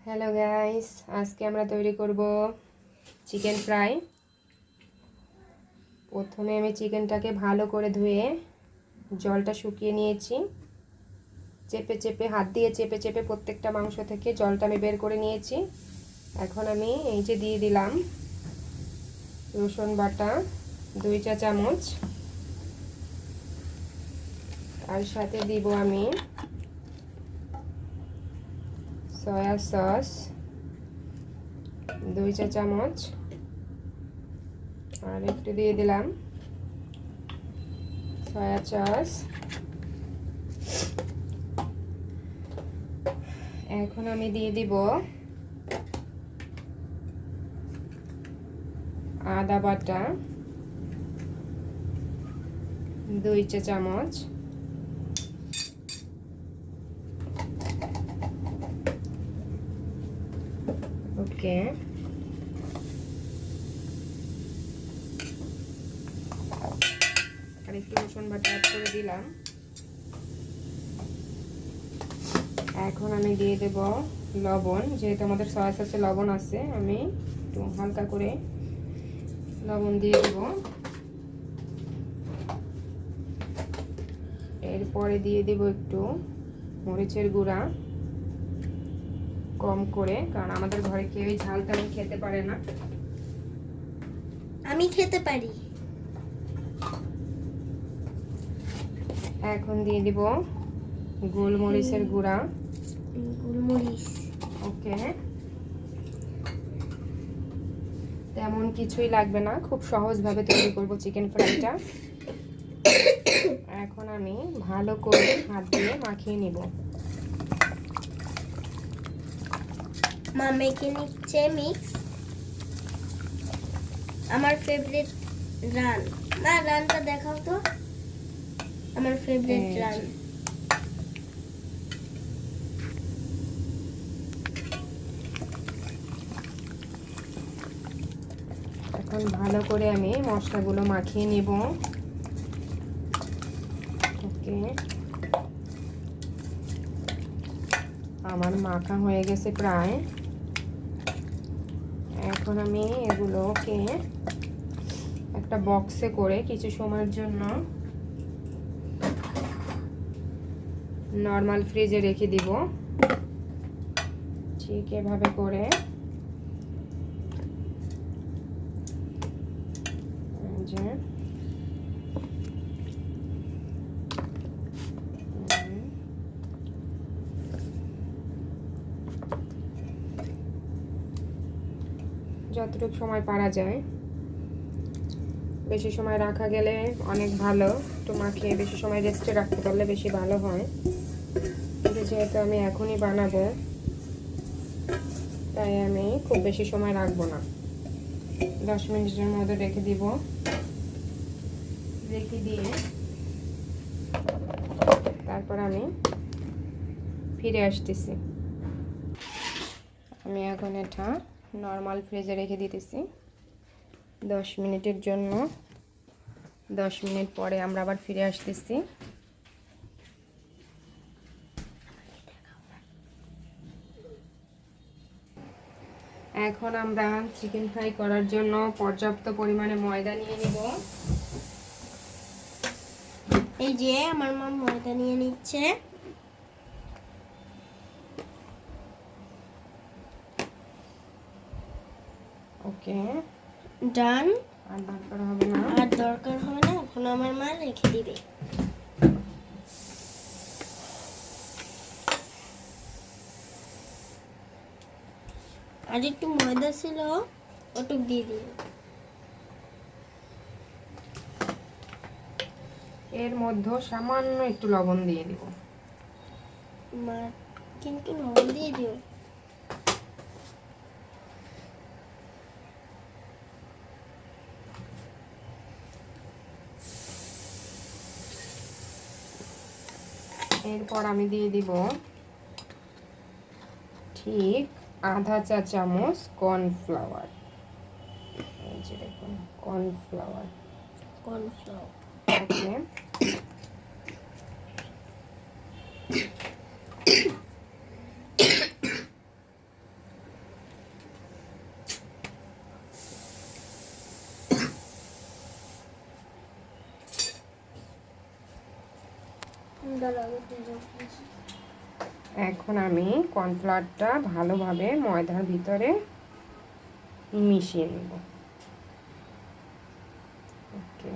Hello guys, আজকে আমরা তৈরি করব চিকেন ফ্রাই। প্রথমে আমি চিকেনটাকে ভালো করে ধুয়ে জলটা শুকিয়ে নিয়েছি। হাত দিয়ে চেপে চেপে প্রত্যেকটা মাংস থেকে জলটা আমি বের করে নিয়েছি। এখন আমি এই যে দিয়ে দিলাম রসুন বাটা 2 চা চামচ, আর সাথে দিব আমি সয়া সস 2 চা চামচ, আর একটু দিয়ে দিলাম সয়া সস। এখন আমি দিয়ে দিব আদা বাটা 2 চা চামচ, ওকে। আর একটু রসুন বাটা অ্যাড করে দিলাম। এখন আমি দিয়ে দেব লবণ, যেহেতু আমাদের সয়া সসে লবণ আছে, আমি একটু হালকা করে লবণ দিয়ে দেব। এরপরে দিয়ে দেব একটু মরিচের গুঁড়া কম করে, কারণ আমাদের ঘরে কেউই ঝাল তেমন খেতে পারে না। আমি খেতে পারি। এখন দিয়ে দিব গোলমরিচের গুঁড়া, গোলমরিচ, ওকে। তেমন কিছুই লাগবে না, খুব সহজভাবে তৈরি করব চিকেন ফ্রাইটা। এখন আমি ভালো করে হাত দিয়ে মাখিয়ে নিব। মা মেখে নিচ্ছে মিক্স। আমার ফেভারিট রান, না রানটা দেখাও তো, আমার ফেভারিট রান। এখন ভালো করে আমি মশলাগুলো মাখিয়ে নিব, ওকে। আমার মাখা হয়ে গেছে প্রায়। এখন আমি এগুলোকে একটা বক্সে করে কিছু সময়ের জন্য নর্মাল ফ্রিজে রেখে দিব, ঠিক এভাবে করে। যে যতটুকু সময় পারা যায়, বেশি সময় রাখা গেলে অনেক ভালো, একটু মাখিয়ে বেশি সময় রেস্টে রাখতে পারলে বেশি ভালো হয়। কিন্তু যেহেতু আমি এখনই বানাবো, তাই আমি খুব বেশি সময় রাখবো না, 10 মিনিটের মধ্যে রেখে দিব। রেখে দিয়ে তারপর আমি ফিরে আসতেছি। আমি এখন এটা নর্মাল ফ্রিজে রেখে দিতেছি 10 মিনিটের জন্য। 10 মিনিট পরে আমরা আবার ফিরে আসতেছি। এখন আমরা চিকেন ফ্রাই করার জন্য পর্যাপ্ত পরিমাণে ময়দা নিয়ে নিব। এই যে আমার মা ময়দা নিয়ে নিচ্ছে। ওকে, ডান। আর দরকার হবে না। আর দরকার হবে না, এখন আমার মা রেখে দিবে। আর একটু ময়দা ছিল, ওটুক দিয়ে দিই। এর মধ্যে সামান্য একটু লবণ দিয়ে দিব। মা কিন্তু লবণ দিয়ে দিও। এরপর আমি দিয়ে দিব ঠিক আধা চা চামচ কর্নফ্লাওয়ার। এই যে দেখুন, কর্নফ্লাওয়ার, ওকে। এখন আমি কর্নফ্লাওয়ারটা ভালোভাবে ময়দার ভিতরে মিশিয়ে নেব। ওকে,